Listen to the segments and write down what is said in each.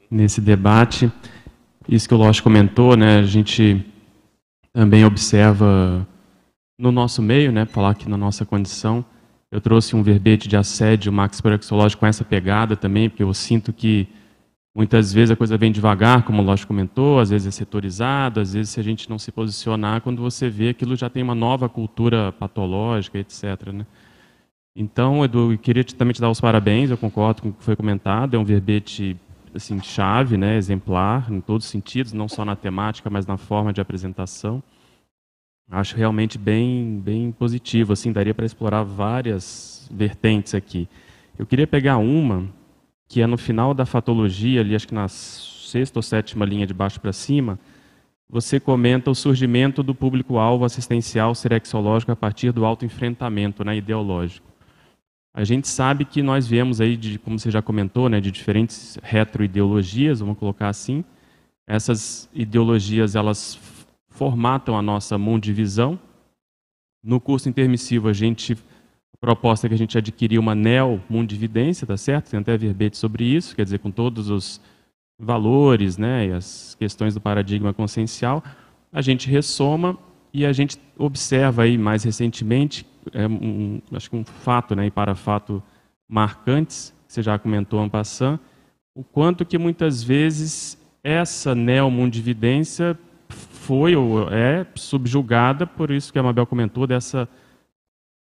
nesse debate. Isso que o Losch comentou, né, a gente também observa no nosso meio, né, falar aqui na nossa condição. Eu trouxe um verbete de assédio maxiparaxológico com essa pegada também, porque eu sinto que muitas vezes a coisa vem devagar, como o Losch comentou, às vezes é setorizado, às vezes se a gente não se posicionar, quando você vê aquilo já tem uma nova cultura patológica, etc., né? Então, Edu, eu queria também te dar os parabéns, eu concordo com o que foi comentado, é um verbete assim, chave, né, exemplar, em todos os sentidos, não só na temática, mas na forma de apresentação. Acho realmente bem positivo, assim, daria para explorar várias vertentes aqui. Eu queria pegar uma, que é no final da fatologia, ali, acho que na 6ª ou 7ª linha de baixo para cima, você comenta o surgimento do público-alvo assistencial serexológico a partir do autoenfrentamento, né, ideológico. A gente sabe que nós viemos aí, como você já comentou, né, de diferentes retroideologias, vamos colocar assim. Essas ideologias, elas formatam a nossa mundivisão. No curso intermissivo, a proposta é que a gente adquirir uma neo-mundividência, tá certo? Tem até verbete sobre isso, quer dizer, com todos os valores, né, e as questões do paradigma consciencial, a gente ressoma e a gente observa aí mais recentemente, acho que um fato, né, e parafato marcantes, que você já comentou en passant, o quanto que muitas vezes essa neomundividência foi ou é subjugada, por isso que a Mabel comentou, dessa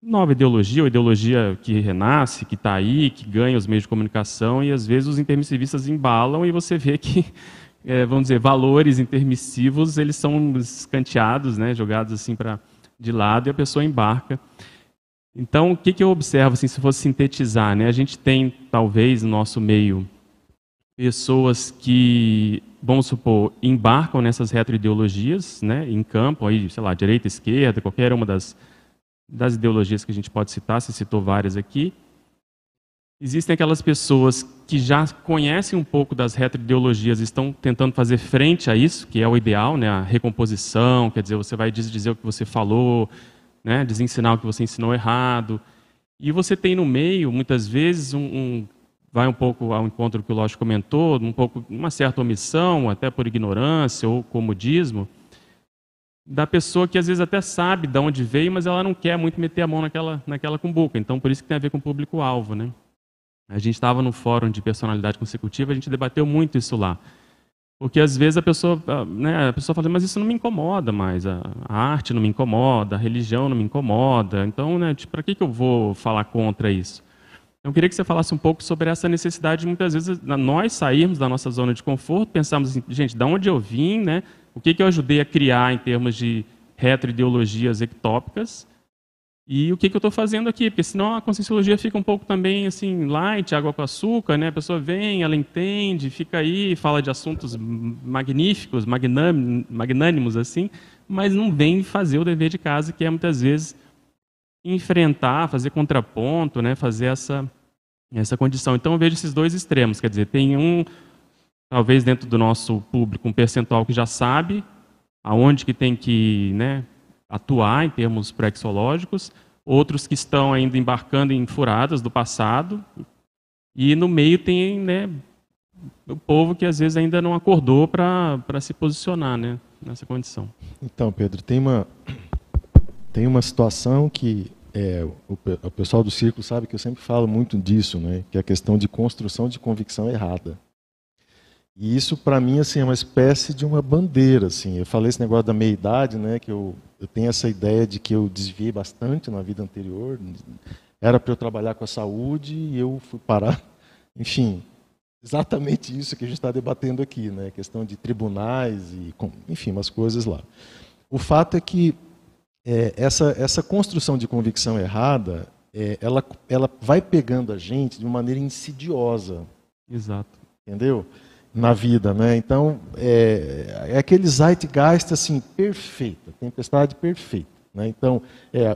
nova ideologia, ou ideologia que renasce, que está aí, que ganha os meios de comunicação, e às vezes os intermissivistas embalam e você vê que, vamos dizer, valores intermissivos, eles são escanteados, né, jogados assim de lado, e a pessoa embarca. Então, o que eu observo, assim, se fosse sintetizar, né, a gente tem, talvez, no nosso meio, pessoas que, vamos supor, embarcam nessas retroideologias, né, em campo, aí, sei lá, direita, esquerda, qualquer uma das ideologias que a gente pode citar, você citou várias aqui. Existem aquelas pessoas que já conhecem um pouco das retroideologias e estão tentando fazer frente a isso, que é o ideal, né, a recomposição, quer dizer, você vai dizer o que você falou, né, desensinar o que você ensinou errado. E você tem no meio, muitas vezes, vai um pouco ao encontro do que o Losch comentou, uma certa omissão, até por ignorância ou comodismo, da pessoa que às vezes até sabe de onde veio, mas ela não quer muito meter a mão naquela cumbuca. Então, por isso que tem a ver com o público-alvo, né? A gente estava no fórum de personalidade consecutiva, a gente debateu muito isso lá. Porque às vezes a pessoa fala, mas isso não me incomoda mais, a arte não me incomoda, a religião não me incomoda, então, né, para que eu vou falar contra isso? Eu queria que você falasse um pouco sobre essa necessidade de, muitas vezes, nós sairmos da nossa zona de conforto, pensarmos assim, gente, de onde eu vim, né? O que eu ajudei a criar em termos de retroideologias ectópicas e o que eu estou fazendo aqui, porque senão a conscienciologia fica um pouco também assim, light, água com açúcar, né? A pessoa vem, ela entende, fica aí, fala de assuntos magníficos, magnânimos assim, mas não vem fazer o dever de casa, que é muitas vezes enfrentar, fazer contraponto, né? Fazer essa condição. Então eu vejo esses dois extremos, quer dizer, tem talvez dentro do nosso público, um percentual que já sabe aonde que tem que, né, atuar em termos pré-exológicos, outros que estão ainda embarcando em furadas do passado, e no meio tem, né, o povo que às vezes ainda não acordou para se posicionar, né, nessa condição. Então, Pedro, tem uma situação que o pessoal do círculo sabe que eu sempre falo muito disso, né, que é a questão de construção de convicção errada. E isso, para mim, assim, é uma espécie de uma bandeira. Assim. Eu falei esse negócio da meia-idade, né, que eu tenho essa ideia de que eu desviei bastante na vida anterior. Era para eu trabalhar com a saúde e eu fui parar. Enfim, exatamente isso que a gente está debatendo aqui, né, questão de tribunais e, enfim, umas coisas lá. O fato é que essa construção de convicção errada, ela vai pegando a gente de uma maneira insidiosa. Exato. Entendeu? Na vida, né? Então, é aquele zeitgeist assim, perfeito, tempestade perfeita. Né? Então,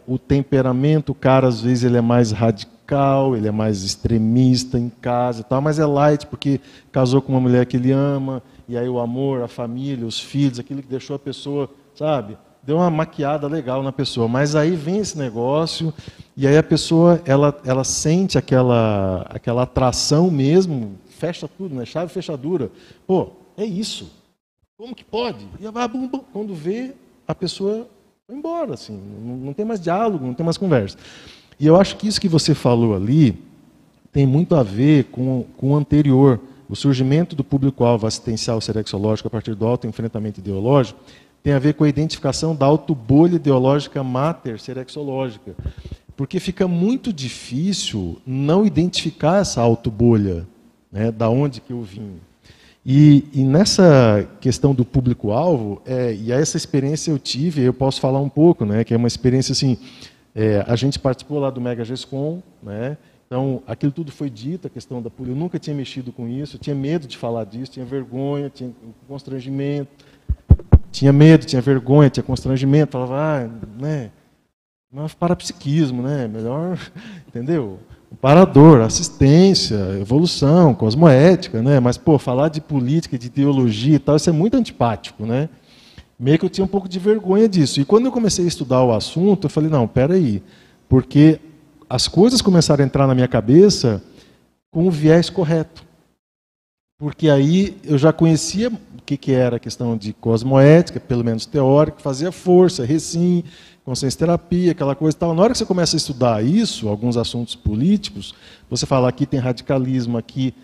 o temperamento, o cara às vezes ele é mais radical, ele é mais extremista em casa e tal, mas é light porque casou com uma mulher que ele ama, e aí o amor, a família, os filhos, aquilo que deixou a pessoa, sabe? Deu uma maquiada legal na pessoa, mas aí vem esse negócio, e aí a pessoa ela sente aquela atração mesmo, fecha tudo, né? Chave fechadura. Pô, é isso. Como que pode? E vai, bum, bum. Quando vê, a pessoa vai embora, assim, não tem mais diálogo, não tem mais conversa. E eu acho que isso que você falou ali tem muito a ver com o anterior. O surgimento do público-alvo assistencial serexológico a partir do autoenfrentamento ideológico tem a ver com a identificação da autobolha ideológica máter serexológica. Porque fica muito difícil não identificar essa autobolha, né, da onde que eu vim. E nessa questão do público-alvo, e essa experiência eu tive, eu posso falar um pouco, né, que é uma experiência assim, a gente participou lá do Mega GESCOM, né, então aquilo tudo foi dito, a questão da polícia, eu nunca tinha mexido com isso, eu tinha medo de falar disso, tinha vergonha, tinha constrangimento, tinha medo, tinha vergonha, tinha constrangimento, falava, né, não é parapsiquismo, né, melhor, entendeu? Parador, assistência, evolução, cosmoética, né? Mas, pô, falar de política, de ideologia e tal, isso é muito antipático, né? Meio que eu tinha um pouco de vergonha disso. E quando eu comecei a estudar o assunto, eu falei, não, peraí, porque as coisas começaram a entrar na minha cabeça com o viés correto. Porque aí eu já conhecia o que era a questão de cosmoética, pelo menos teórica, fazia força, recim, consciência terapia, aquela coisa e tal. Na hora que você começa a estudar isso, alguns assuntos políticos, você fala, aqui tem radicalismo, aqui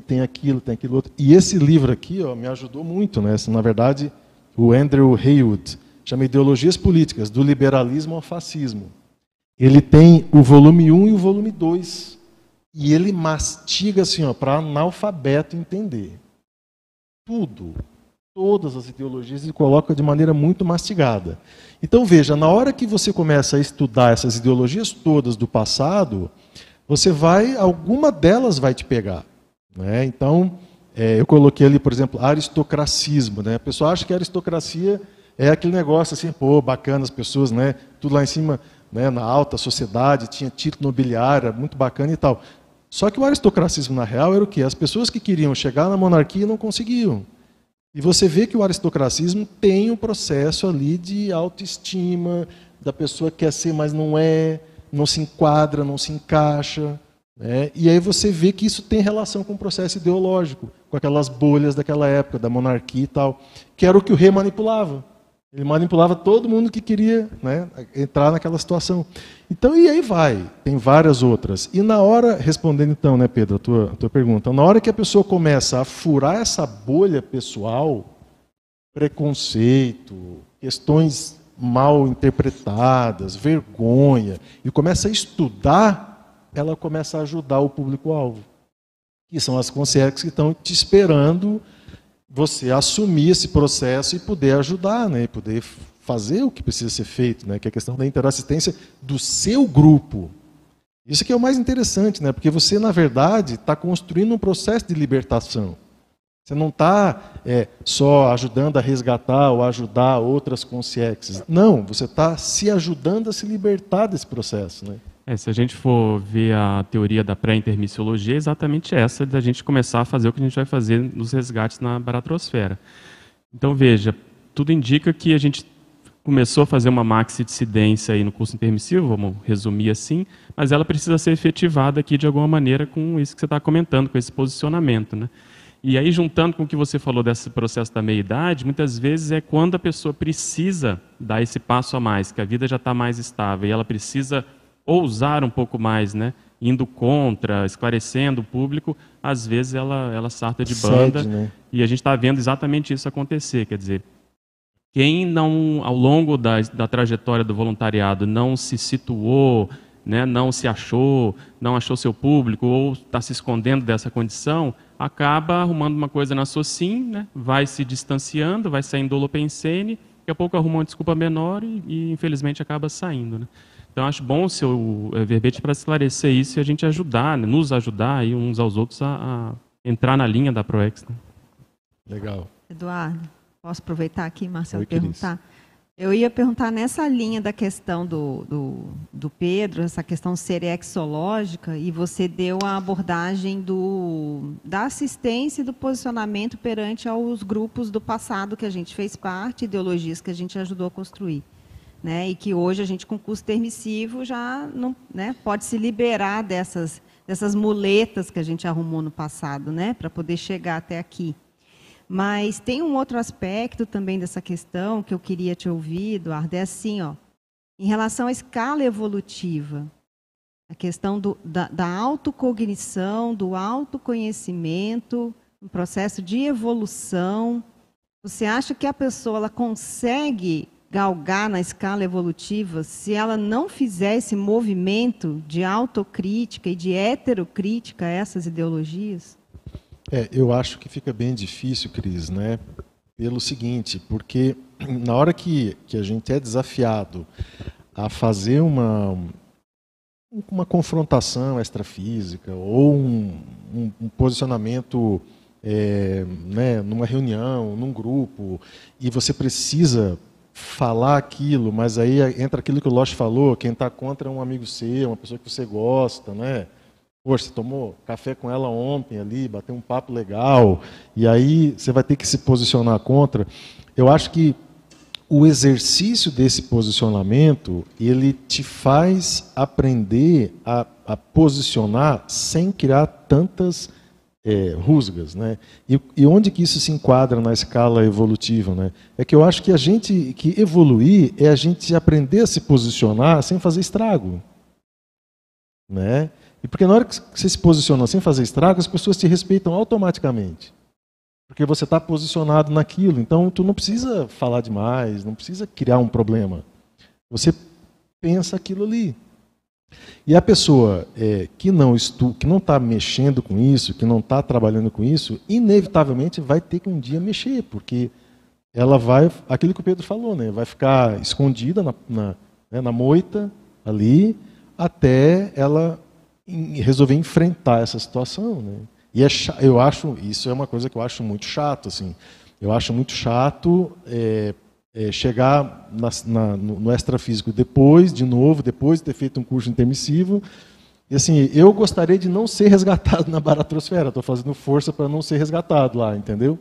tem aquilo outro. E esse livro aqui, ó, me ajudou muito, né? Na verdade, o Andrew Haywood chama Ideologias Políticas, do Liberalismo ao Fascismo. Ele tem o volume 1 e o volume 2. E ele mastiga assim, para analfabeto entender. Tudo. Todas as ideologias ele coloca de maneira muito mastigada. Então, veja, na hora que você começa a estudar essas ideologias todas do passado, alguma delas vai te pegar. Né? Então, eu coloquei ali, por exemplo, aristocracismo. Né? A pessoa acha que a aristocracia é aquele negócio assim, pô, bacana, as pessoas, né? Tudo lá em cima, né, na alta sociedade, tinha título nobiliário, muito bacana e tal. Só que o aristocracismo, na real, era o quê? As pessoas que queriam chegar na monarquia não conseguiam. E você vê que o aristocracismo tem um processo ali de autoestima, da pessoa que quer ser, mas não é, não se enquadra, não se encaixa. Né? E aí você vê que isso tem relação com o processo ideológico, com aquelas bolhas daquela época, da monarquia e tal, que era o que o rei manipulava. Ele manipulava todo mundo que queria, né, entrar naquela situação. Então, e aí vai, tem várias outras. E na hora, respondendo então, né, Pedro, a tua pergunta, na hora que a pessoa começa a furar essa bolha pessoal, preconceito, questões mal interpretadas, vergonha, e começa a estudar, ela começa a ajudar o público-alvo. Que são as consciências que estão te esperando você assumir esse processo e poder ajudar, né, e poder fazer o que precisa ser feito, né, que é a questão da interassistência do seu grupo. Isso que é o mais interessante, né, porque você, na verdade, está construindo um processo de libertação. Você não está só ajudando a resgatar ou ajudar outras consciências. Não, você está se ajudando a se libertar desse processo, né? Se a gente for ver a teoria da pré-intermissiologia, é exatamente essa, da gente começar a fazer o que a gente vai fazer nos resgates na baratrosfera. Então, veja, tudo indica que a gente começou a fazer uma maxi-dissidência aí no curso intermissivo, vamos resumir assim, mas ela precisa ser efetivada aqui de alguma maneira com isso que você está comentando, com esse posicionamento, né? E aí, juntando com o que você falou desse processo da meia-idade, muitas vezes é quando a pessoa precisa dar esse passo a mais, que a vida já está mais estável e ela precisa ousar um pouco mais, né? Indo contra, esclarecendo o público, às vezes ela sarta de banda. Né? E a gente está vendo exatamente isso acontecer. Quer dizer, quem não, ao longo da trajetória do voluntariado, não se situou, né, não se achou, não achou seu público, ou está se escondendo dessa condição, acaba arrumando uma coisa na SOCIM, né, vai se distanciando, vai saindo do holopensene, daqui a pouco arruma uma desculpa menor e infelizmente acaba saindo. Né? Então, acho bom o seu verbete para esclarecer isso e a gente ajudar, né, nos ajudar aí uns aos outros a entrar na linha da ProEx. Né? Legal. Eduardo, posso aproveitar aqui, Marcelo, perguntar? Eu ia perguntar nessa linha da questão do Pedro, essa questão serexológica, e você deu a abordagem da assistência e do posicionamento perante aos grupos do passado que a gente fez parte, ideologias que a gente ajudou a construir. Né, e que hoje a gente, com curso intermissivo, já não, né, pode se liberar dessas muletas que a gente arrumou no passado, né, para poder chegar até aqui. Mas tem um outro aspecto também dessa questão que eu queria te ouvir, Eduardo, é assim, ó, em relação à escala evolutiva, a questão da autocognição, do autoconhecimento, um processo de evolução. Você acha que a pessoa ela consegue galgar na escala evolutiva se ela não fizer esse movimento de autocrítica e de heterocrítica a essas ideologias? Eu acho que fica bem difícil, Cris, né? Pelo seguinte, porque na hora que a gente é desafiado a fazer uma confrontação extrafísica ou um posicionamento né, numa reunião, num grupo, e você precisa falar aquilo, mas aí entra aquilo que o Losch falou, quem está contra é um amigo seu, uma pessoa que você gosta, né? Poxa, você tomou café com ela ontem ali, bateu um papo legal, e aí você vai ter que se posicionar contra. Eu acho que o exercício desse posicionamento, ele te faz aprender a posicionar sem criar tantas rusgas, né? E onde que isso se enquadra na escala evolutiva, né? É que eu acho que que evoluir é a gente aprender a se posicionar sem fazer estrago, né? E porque na hora que você se posiciona sem fazer estrago, as pessoas te respeitam automaticamente. Porque você está posicionado naquilo. Então, tu não precisa falar demais, não precisa criar um problema. Você pensa aquilo ali. E a pessoa que não está mexendo com isso, que não está trabalhando com isso, inevitavelmente vai ter que um dia mexer, porque ela vai, aquilo que o Pedro falou, né, vai ficar escondida na moita ali, até ela resolver enfrentar essa situação, né? E eu acho, isso é uma coisa que eu acho muito chato, assim. Eu acho muito chato chegar no extrafísico depois de ter feito um curso intermissivo, e assim, eu gostaria de não ser resgatado na baratrosfera, estou fazendo força para não ser resgatado lá, entendeu?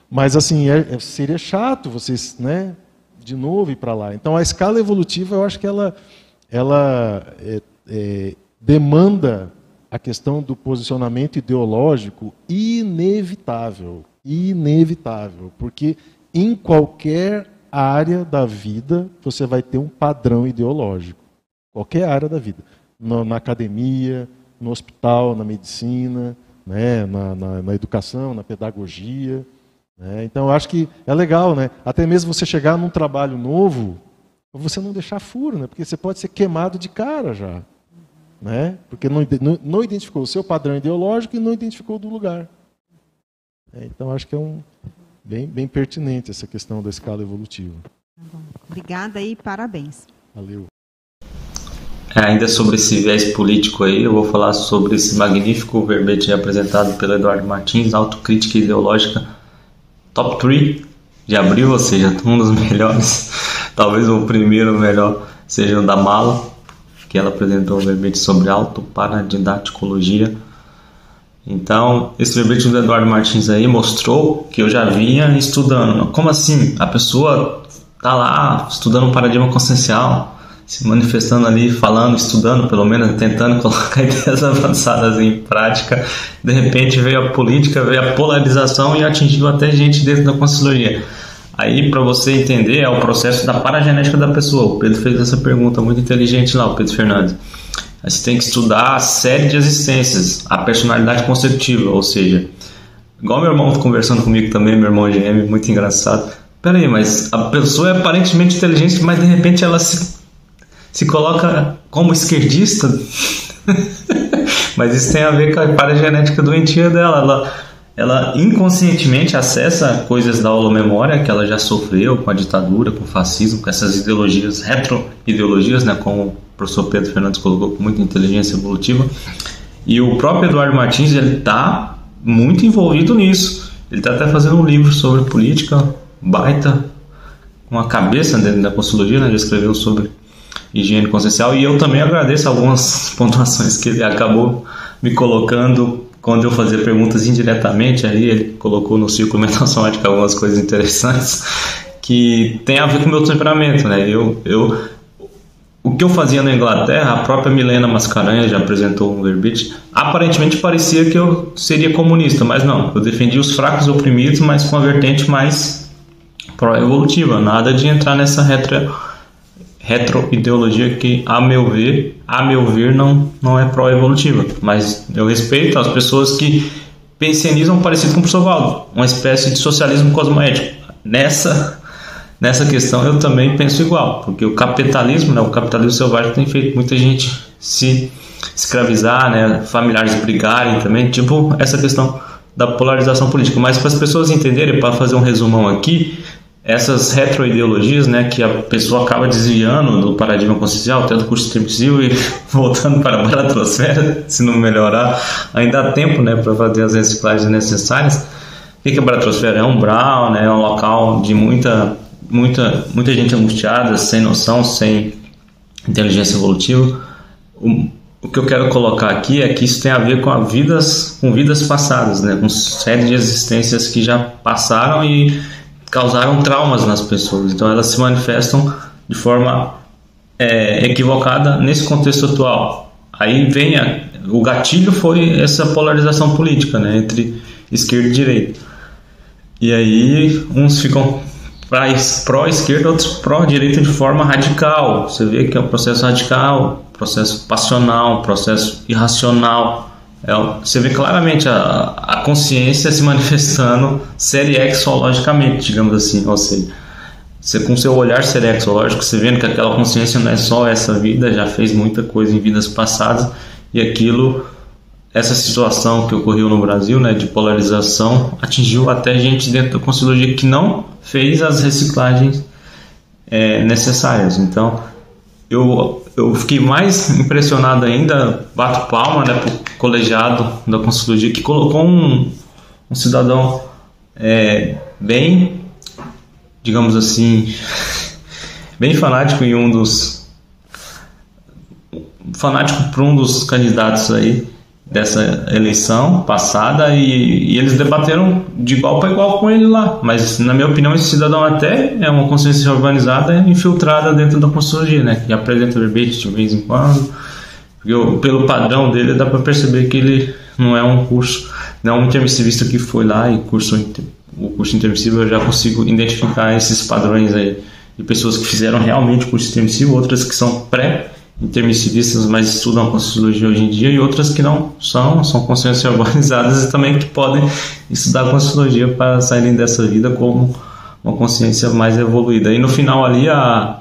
Mas assim, seria chato vocês, né, de novo ir para lá. Então a escala evolutiva, eu acho que ela demanda a questão do posicionamento ideológico inevitável, porque em qualquer área da vida você vai ter um padrão ideológico, qualquer área da vida, na academia, no hospital, na medicina, né, na educação, na pedagogia, né? Então eu acho que é legal, né? Até mesmo você chegar num trabalho novo, você não deixar furo, né? Porque você pode ser queimado de cara já. Né? Porque não identificou o seu padrão ideológico e não identificou do lugar. Então, acho que é bem pertinente essa questão da escala evolutiva. Obrigada e parabéns. Valeu. Ainda sobre esse viés político aí, eu vou falar sobre esse magnífico verbete apresentado pelo Eduardo Martins, Autocrítica Ideológica Top 3 de abril, ou seja, um dos melhores, talvez o primeiro melhor seja o da Mala, que ela apresentou o verbete sobre autoparadidacticologia. Então, esse verbete do Eduardo Martins aí mostrou que eu já vinha estudando. Como assim? A pessoa está lá estudando um paradigma consciencial, se manifestando ali, falando, estudando, pelo menos tentando colocar ideias avançadas em prática. De repente veio a política, veio a polarização e atingiu até gente dentro da conscienciologia. Aí, para você entender, é o processo da paragenética da pessoa. O Pedro fez essa pergunta muito inteligente lá, o Pedro Fernandes. Aí você tem que estudar a série de existências, a personalidade constitutiva, ou seja, igual meu irmão conversando comigo também, meu irmão GM, muito engraçado. Peraí, mas a pessoa é aparentemente inteligente, mas de repente ela se coloca como esquerdista? Mas isso tem a ver com a paragenética doentia dela. Ela inconscientemente acessa coisas da holomemória que ela já sofreu com a ditadura, com o fascismo, com essas ideologias, retro-ideologias, né, como o professor Pedro Fernandes colocou com muita inteligência evolutiva. E o próprio Eduardo Martins está muito envolvido nisso. Ele está até fazendo um livro sobre política, baita, com a cabeça dentro da conscienciologia, né, já escreveu sobre higiene consciencial. E eu também agradeço algumas pontuações que ele acabou me colocando quando eu fazia perguntas indiretamente. Aí ele colocou no círculo mental somático algumas coisas interessantes que tem a ver com o meu temperamento, né? o que eu fazia na Inglaterra, a própria Milena Mascarenhas já apresentou um verbete, aparentemente parecia que eu seria comunista, mas não, eu defendia os fracos e oprimidos, mas com a vertente mais pró-evolutiva, nada de entrar nessa retroideologia que, a meu ver, não é pró-evolutiva, mas eu respeito as pessoas que pensionizam parecido com o professor Valdo, uma espécie de socialismo cosmoético. Nessa questão eu também penso igual, porque o capitalismo, né, o capitalismo selvagem tem feito muita gente se escravizar, né, familiares brigarem também, tipo essa questão da polarização política. Mas para as pessoas entenderem, para fazer um resumão aqui, essas retroideologias, né, que a pessoa acaba desviando do paradigma consciencial, tendo curso intermissivo e voltando para a baratrosfera, se não melhorar, ainda há tempo, né, para fazer as reciclagens necessárias. O que é a baratrosfera? É um umbral, né, é um local de muita gente angustiada, sem noção, sem inteligência evolutiva. O que eu quero colocar aqui é que isso tem a ver com vidas passadas, né, com série de existências que já passaram e causaram traumas nas pessoas. Então elas se manifestam de forma equivocada nesse contexto atual. Aí o gatilho foi essa polarização política, né, entre esquerda e direita. E aí uns ficam pró-esquerda, outros pró-direita de forma radical. Você vê que é um processo radical, processo passional, processo irracional. Você vê claramente a consciência se manifestando seriexologicamente, digamos assim. Ou seja, você com seu olhar seriexológico, você vendo que aquela consciência não é só essa vida, já fez muita coisa em vidas passadas, e essa situação que ocorreu no Brasil, né, de polarização, atingiu até gente dentro da Conscienciologia que não fez as reciclagens necessárias. Então eu fiquei mais impressionado ainda, bato palma, né, para o colegiado da Conscienciologia, que colocou um cidadão bem, digamos assim, bem fanático para um dos candidatos aí dessa eleição passada, e eles debateram de igual para igual com ele lá. Mas na minha opinião esse cidadão até é uma consciência organizada infiltrada dentro da Conscienciologia, né, que apresenta verbete de vez em quando, porque pelo padrão dele dá para perceber que ele não é um intermissivista que foi lá e cursou o curso intermissivo. Eu já consigo identificar esses padrões aí de pessoas que fizeram realmente o curso intermissivo, outras que são intermissivistas, mas estudam a Conscienciologia hoje em dia, e outras que não são consciências organizadas e também que podem estudar a Conscienciologia para saírem dessa vida como uma consciência mais evoluída. E no final ali a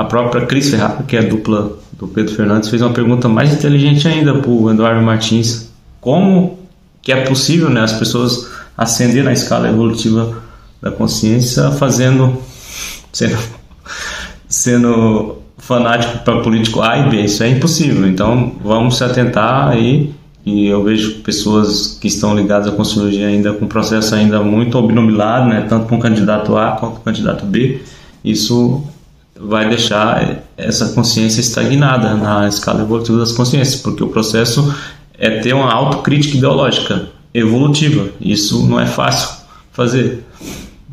própria Cris Ferrara, que é a dupla do Pedro Fernandes, fez uma pergunta mais inteligente ainda para o Eduardo Martins: como que é possível, né, as pessoas ascender na escala evolutiva da consciência sendo fanático para político A e B? Isso é impossível. Então vamos se atentar aí, e eu vejo pessoas que estão ligadas à Conscienciologia ainda com um processo ainda muito obnubilado, né, tanto com o candidato A quanto com o candidato B. Isso vai deixar essa consciência estagnada na escala evolutiva das consciências, porque o processo é ter uma autocrítica ideológica evolutiva. Isso não é fácil fazer,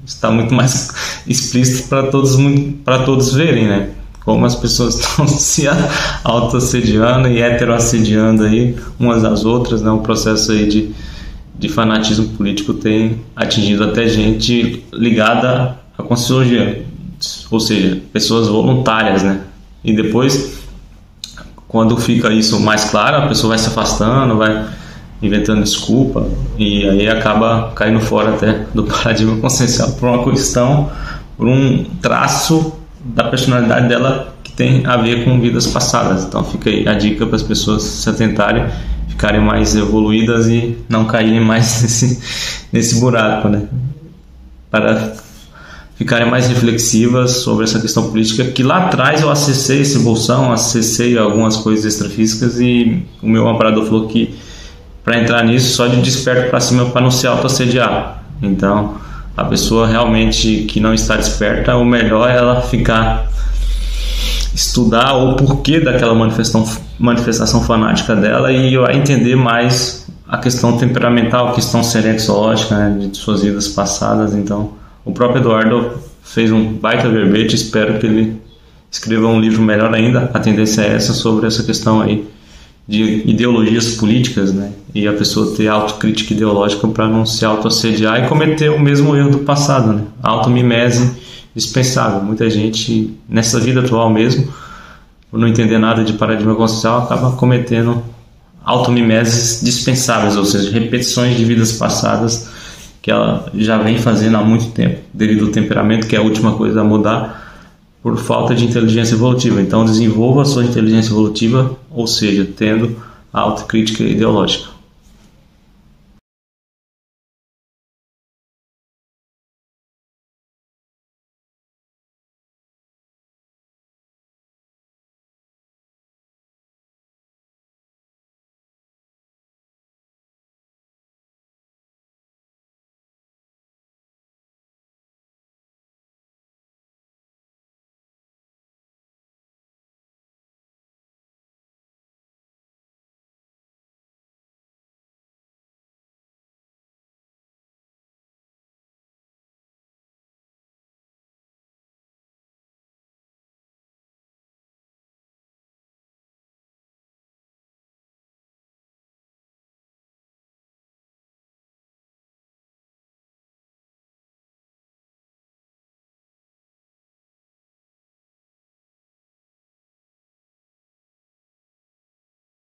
está muito mais explícito para todos verem, né, como as pessoas estão se autoassediando e heteroassediando aí umas às outras, né? Um processo aí de fanatismo político tem atingido até gente ligada à Conscienciologia, ou seja, pessoas voluntárias, né? E depois, quando fica isso mais claro, a pessoa vai se afastando, vai inventando desculpa, e aí acaba caindo fora até do paradigma consciencial por uma questão, por um traço da personalidade dela que tem a ver com vidas passadas. Então fica aí a dica para as pessoas se atentarem, ficarem mais evoluídas e não caírem mais nesse buraco, né? Para ficarem mais reflexivas sobre essa questão política, que lá atrás eu acessei esse bolsão, acessei algumas coisas extrafísicas, e o meu amparador falou que para entrar nisso só de desperto para cima, para não se autoassediar. Então a pessoa realmente que não está desperta, o melhor é ela estudar o porquê daquela manifestação fanática dela, e vai entender mais a questão temperamental, a questão serexológica, né, de suas vidas passadas. Então o próprio Eduardo fez um baita verbete, espero que ele escreva um livro melhor ainda. A tendência é essa, sobre essa questão aí de ideologias políticas, né? E a pessoa ter autocrítica ideológica para não se autoassediar e cometer o mesmo erro do passado, né? A automimese dispensável. Muita gente, nessa vida atual mesmo, por não entender nada de paradigma consciencial, acaba cometendo automimeses dispensáveis, ou seja, repetições de vidas passadas que ela já vem fazendo há muito tempo, devido ao temperamento, que é a última coisa a mudar, por falta de inteligência evolutiva. Então, desenvolva a sua inteligência evolutiva, ou seja, tendo a autocrítica ideológica.